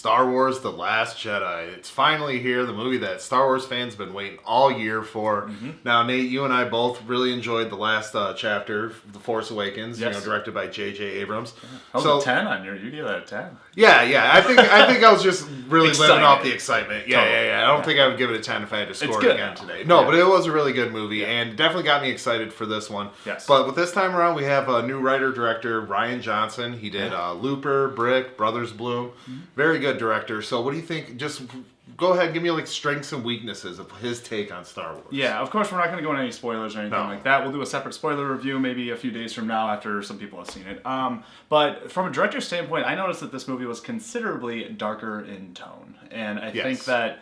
Star Wars: The Last Jedi. It's finally here, the movie that Star Wars fans have been waiting all year for. Mm-hmm. Now, Nate, you and I both really enjoyed the last chapter, The Force Awakens, yes. Directed by J.J. Abrams. That was a 10 on you gave that a 10. Yeah. I think I was just really living off the excitement. Yeah. I don't think I would give it a 10 if I had to score it again today. No, but it was a really good movie and definitely got me excited for this one. Yes. But with this time around, we have a new writer-director, Rian Johnson. He did Looper, Brick, Brothers Bloom. Mm-hmm. Very good director. So what do you think? Just go ahead and give me like strengths and weaknesses of his take on Star Wars. Yeah, of course we're not going to go into any spoilers or anything like that. We'll do a separate spoiler review maybe a few days from now after some people have seen it. But from a director's standpoint, I noticed that this movie was considerably darker in tone. And I think that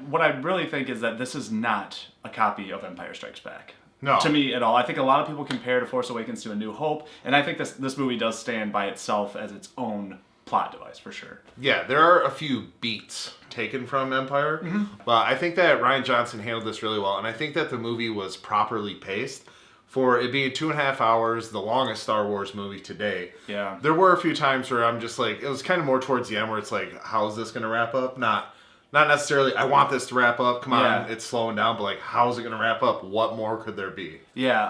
what I really think is that this is not a copy of Empire Strikes Back. No. To me at all. I think a lot of people compare The Force Awakens to A New Hope, and I think this movie does stand by itself as its own plot device for sure. Yeah, there are a few beats taken from Empire, but I think that Rian Johnson handled this really well, and I think that the movie was properly paced. For it being 2.5 hours, the longest Star Wars movie to date. Yeah. There were a few times where I'm just like, it was kind of more towards the end where it's like, how is this going to wrap up? Not necessarily, I want this to wrap up. Come on, it's slowing down. But like, how is it going to wrap up? What more could there be? Yeah,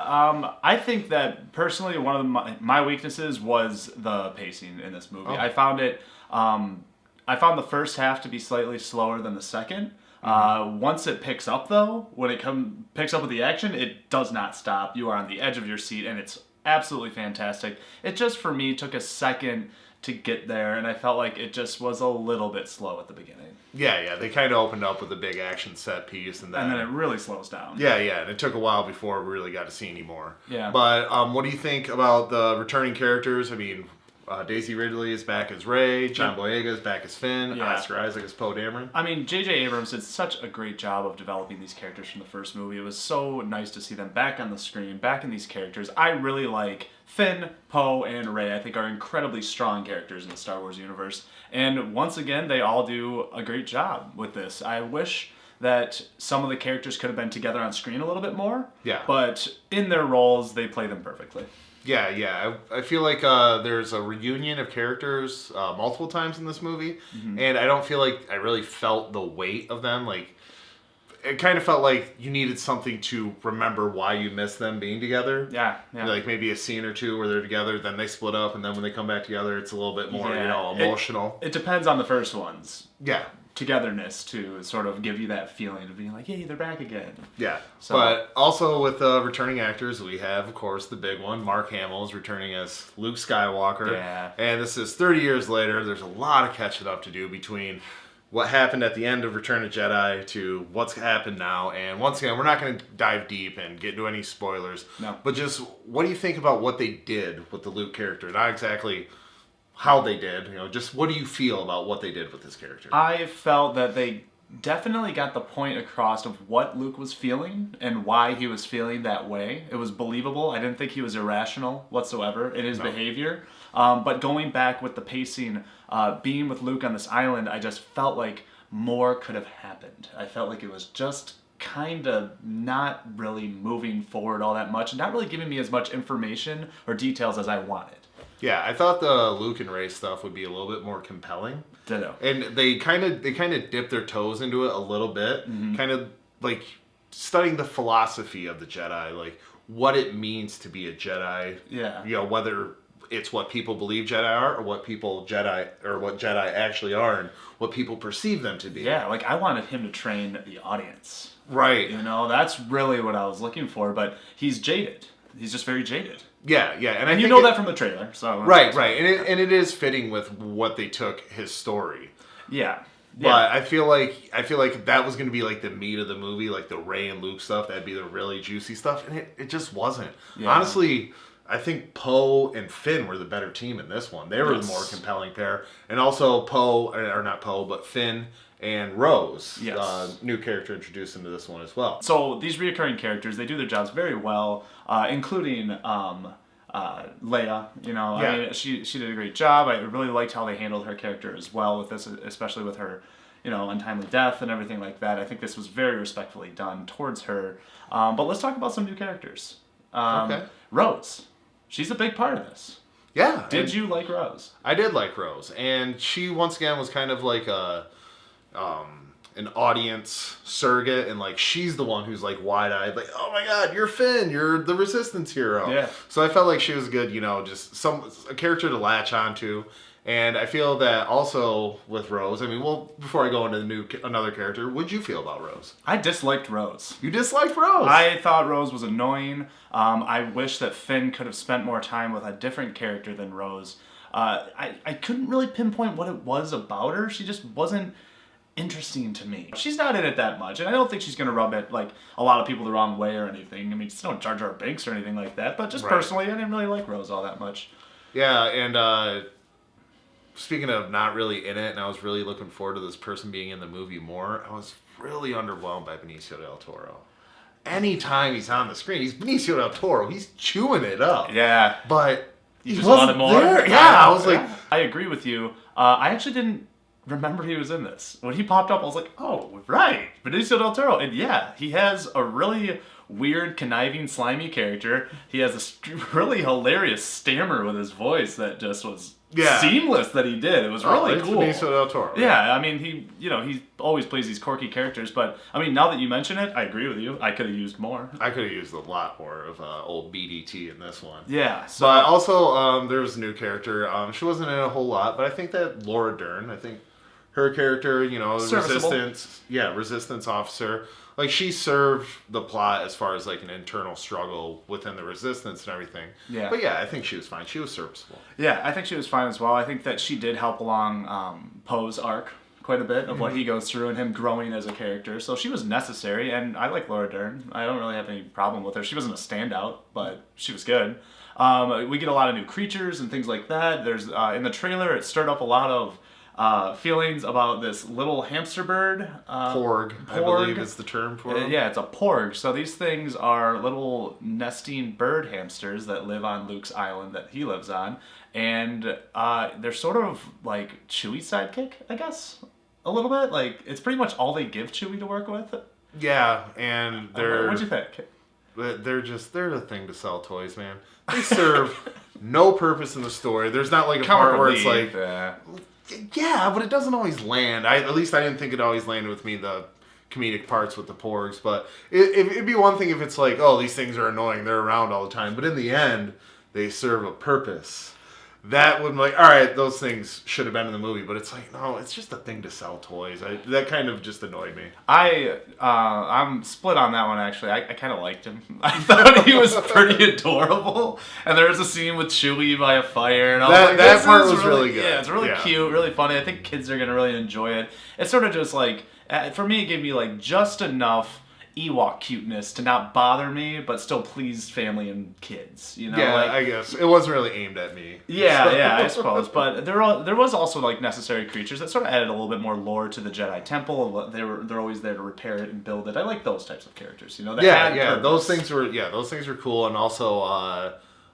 I think that personally one of my weaknesses was the pacing in this movie. I found it, I found the first half to be slightly slower than the second. Once it picks up though, when it picks up with the action, it does not stop. You are on the edge of your seat and it's absolutely fantastic. It just, for me, took a second to get there, and I felt like it just was a little bit slow at the beginning. Yeah, they kind of opened up with a big action set piece, and then it really slows down. Yeah, and it took a while before we really got to see any more. Yeah. But what do you think about the returning characters? I mean, Daisy Ridley is back as Rey, John Boyega is back as Finn, Oscar Isaac as Poe Dameron. I mean, J.J. Abrams did such a great job of developing these characters from the first movie. It was so nice to see them back on the screen, back in these characters. I really like Finn, Poe, and Rey. I think are incredibly strong characters in the Star Wars universe. And once again, they all do a great job with this. I wish that some of the characters could have been together on screen a little bit more. Yeah. But in their roles, they play them perfectly. Yeah. I feel like there's a reunion of characters multiple times in this movie, and I don't feel like I really felt the weight of them. Like, it kind of felt like you needed something to remember why you missed them being together. Yeah. Like maybe a scene or two where they're together, then they split up, and then when they come back together, it's a little bit more, emotional. It depends on the first ones. Yeah. Togetherness to sort of give you that feeling of being like, hey, they're back again. Yeah. So, but also with returning actors, we have, of course, the big one. Mark Hamill is returning as Luke Skywalker. Yeah. And this is 30 years later. There's a lot of catching up to do between what happened at the end of Return of Jedi to what's happened now. And once again, we're not going to dive deep and get into any spoilers. No. But just what do you think about what they did with the Luke character? Not exactly how they did, just what do you feel about what they did with this character? I felt that they definitely got the point across of what Luke was feeling and why he was feeling that way. It was believable. I didn't think he was irrational whatsoever in his behavior. But going back with the pacing, being with Luke on this island, I just felt like more could have happened. I felt like it was just kind of not really moving forward all that much, and not really giving me as much information or details as I wanted. Yeah, I thought the Luke and Rey stuff would be a little bit more compelling. Ditto. And they kind of dipped their toes into it a little bit, kind of like studying the philosophy of the Jedi, like what it means to be a Jedi. Yeah. Whether it's what people believe Jedi are, or what Jedi actually are, and what people perceive them to be. Yeah, like I wanted him to train the audience. Right. That's really what I was looking for. But he's jaded. He's just very jaded. Yeah, and I you know that from the trailer, so right, and it is fitting with what they took his story. Yeah. But I feel like that was going to be like the meat of the movie, like the Rey and Luke stuff. That'd be the really juicy stuff, and it just wasn't. Yeah. Honestly, I think Poe and Finn were the better team in this one. They were the more compelling pair, and also Finn and Rose, new character introduced into this one as well. So these reoccurring characters, they do their jobs very well, including Leia. I mean, she did a great job. I really liked how they handled her character as well with this, especially with her, untimely death and everything like that. I think this was very respectfully done towards her. But let's talk about some new characters. Okay. Rose, she's a big part of this. Yeah. Did you like Rose? I did like Rose, and she once again was kind of like an audience surrogate, and like she's the one who's like wide-eyed, like, oh my god, you're Finn, you're the Resistance hero. Yeah. So I felt like she was good, just a character to latch onto. And I feel that also with Rose, I mean, well, before I go into another character, what'd you feel about Rose? I disliked Rose. You disliked Rose? I thought Rose was annoying. I wish that Finn could have spent more time with a different character than Rose. I couldn't really pinpoint what it was about her. She just wasn't interesting to me. She's not in it that much, and I don't think she's going to rub it, like, a lot of people the wrong way or anything. I mean, it's no Jar Jar Binks or anything like that, but just personally, I didn't really like Rose all that much. Yeah, and speaking of not really in it, and I was really looking forward to this person being in the movie more, I was really underwhelmed by Benicio del Toro. Anytime he's on the screen, he's Benicio del Toro. He's chewing it up. Yeah. But you just wanted more? There. Yeah, I was like... I agree with you. I actually didn't remember he was in this. When he popped up, I was like, oh, right, Benicio del Toro. And yeah, he has a really weird, conniving, slimy character. He has a really hilarious stammer with his voice that just was... seamless that he did. It was really cool. Benicio del Toro. Yeah, I mean, he always plays these quirky characters, but I mean, now that you mention it, I agree with you. I could have used more. I could have used a lot more of old BDT in this one. Yeah. So, but also, there's a new character. She wasn't in a whole lot, but I think that Laura Dern, her character, resistance officer. Like, she served the plot as far as, like, an internal struggle within the Resistance and everything. Yeah. But, yeah, I think she was fine. She was serviceable. Yeah, I think she was fine as well. I think that she did help along Poe's arc quite a bit of what he goes through and him growing as a character. So she was necessary, and I like Laura Dern. I don't really have any problem with her. She wasn't a standout, but she was good. We get a lot of new creatures and things like that. There's in the trailer, it stirred up a lot of feelings about this little hamster bird. Porg, I believe is the term for it. Yeah, it's a porg. So these things are little nesting bird hamsters that live on Luke's island that he lives on. And they're sort of like Chewie's sidekick, I guess, a little bit. Like, it's pretty much all they give Chewie to work with. Yeah, and they're... What'd you think? They're the thing to sell toys, man. They serve no purpose in the story. There's not like a part where it's like... Yeah, but it doesn't always land. At least I didn't think it always landed with me, the comedic parts with the porgs. But it'd be one thing if it's like, oh, these things are annoying, they're around all the time. But in the end, they serve a purpose. That would be like, all right, those things should have been in the movie. But it's like, no, it's just a thing to sell toys. That kind of just annoyed me. I'm split on that one, actually. I kind of liked him. I thought he was pretty adorable. And there was a scene with Chewie by a fire. And that part was really good. Yeah, it's really cute, really funny. I think kids are going to really enjoy it. It's sort of just like, for me, it gave me like just enough Ewok cuteness to not bother me, but still please family and kids. Yeah, I guess it wasn't really aimed at me. Yeah, I suppose. But there was also like necessary creatures that sort of added a little bit more lore to the Jedi Temple. They're always there to repair it and build it. I like those types of characters. Those things were cool, and also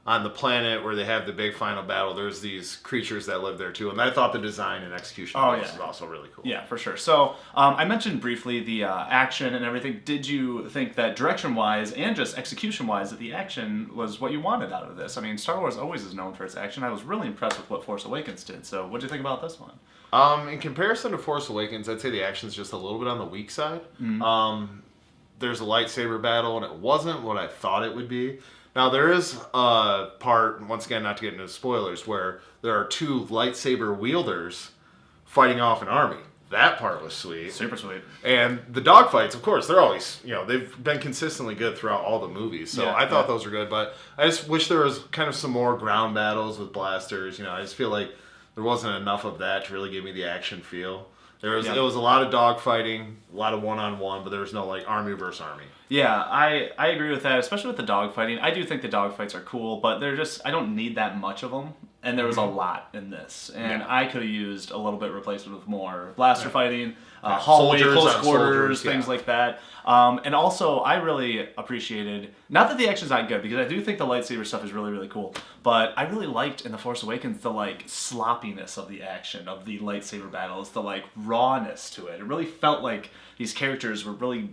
on the planet where they have the big final battle, there's these creatures that live there too, and I thought the design and execution was also really cool. Yeah, for sure. So I mentioned briefly the action and everything. Did you think that direction-wise and just execution-wise that the action was what you wanted out of this? I mean, Star Wars always is known for its action. I was really impressed with what Force Awakens did. So what did you think about this one? In comparison to Force Awakens, I'd say the action's just a little bit on the weak side. There's a lightsaber battle, and it wasn't what I thought it would be. Now, there is a part, once again, not to get into spoilers, where there are two lightsaber wielders fighting off an army. That part was sweet. Super sweet. And the dogfights, of course, they're always, they've been consistently good throughout all the movies. So I thought those were good, but I just wish there was kind of some more ground battles with blasters. I just feel like there wasn't enough of that to really give me the action feel. It was a lot of dogfighting, a lot of one-on-one, but there was no, like, army versus army. Yeah, I agree with that, especially with the dogfighting. I do think the dogfights are cool, but I don't need that much of them, and there was a lot in this. And I could have used a little bit replaced with more blaster fighting, hallway, close quarters, things like that. And also, I really appreciated, not that the action's not good, because I do think the lightsaber stuff is really, really cool, but I really liked in The Force Awakens the, like, sloppiness of the action, of the lightsaber battles, the, like, rawness to it. It really felt like these characters were really,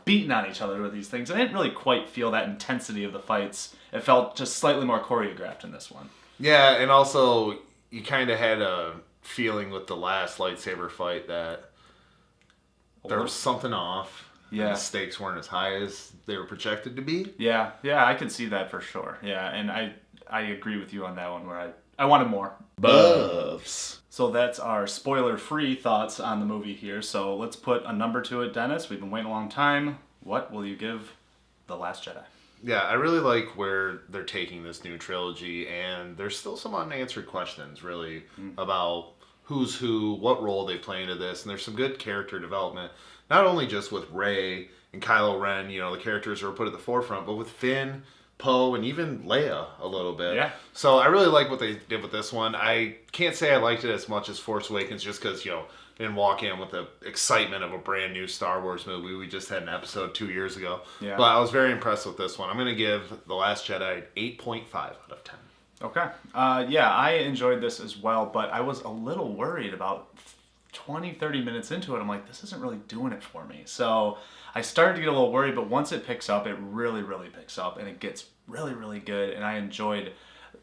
beating on each other with these things. I didn't really quite feel that intensity of the fights. It felt just slightly more choreographed in this one. Yeah, and also you kind of had a feeling with the last lightsaber fight that there was something off. Yeah. The stakes weren't as high as they were projected to be. Yeah, I could see that for sure. Yeah, and I agree with you on that one where I wanted more. Buffs. So that's our spoiler-free thoughts on the movie here. So let's put a number to it, Dennis. We've been waiting a long time. What will you give The Last Jedi? Yeah, I really like where they're taking this new trilogy, and there's still some unanswered questions, really, about who's who, what role they play into this, and there's some good character development, not only just with Rey and Kylo Ren, the characters are put at the forefront, but with Finn, Poe, and even Leia a little bit. Yeah. So I really like what they did with this one. I can't say I liked it as much as Force Awakens just because, didn't walk in with the excitement of a brand new Star Wars movie. We just had an episode 2 years ago. Yeah. But I was very impressed with this one. I'm going to give The Last Jedi an 8.5 out of 10. Okay. Yeah, I enjoyed this as well, but I was a little worried about 20, 30 minutes into it. I'm like, this isn't really doing it for me. So I started to get a little worried, but once it picks up, it really, really picks up, and it gets really, really good, and I enjoyed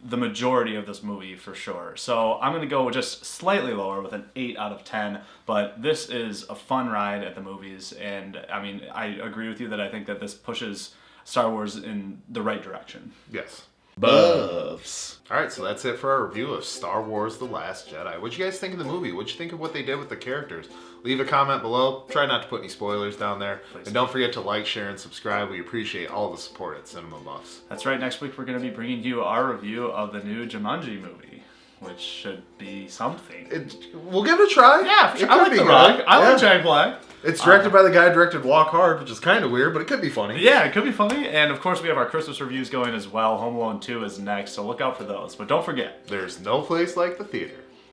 the majority of this movie for sure. So I'm going to go just slightly lower with an 8 out of 10, but this is a fun ride at the movies, and I mean, I agree with you that I think that this pushes Star Wars in the right direction. Yes. Buffs. Alright, so that's it for our review of Star Wars The Last Jedi. What'd you guys think of the movie? What'd you think of what they did with the characters? Leave a comment below. Try not to put any spoilers down there. Please. And don't forget to like, share, and subscribe. We appreciate all the support at Cinema Buffs. That's right, next week we're going to be bringing you our review of the new Jumanji movie, which should be something. We'll give it a try. Yeah, for sure. It I could like be The good. Rock. I like Yeah. Jack Black. It's directed by the guy who directed Walk Hard, which is kind of weird, but it could be funny. Yeah, it could be funny. And of course, we have our Christmas reviews going as well. Home Alone 2 is next, so look out for those. But don't forget, There's no place like the theater.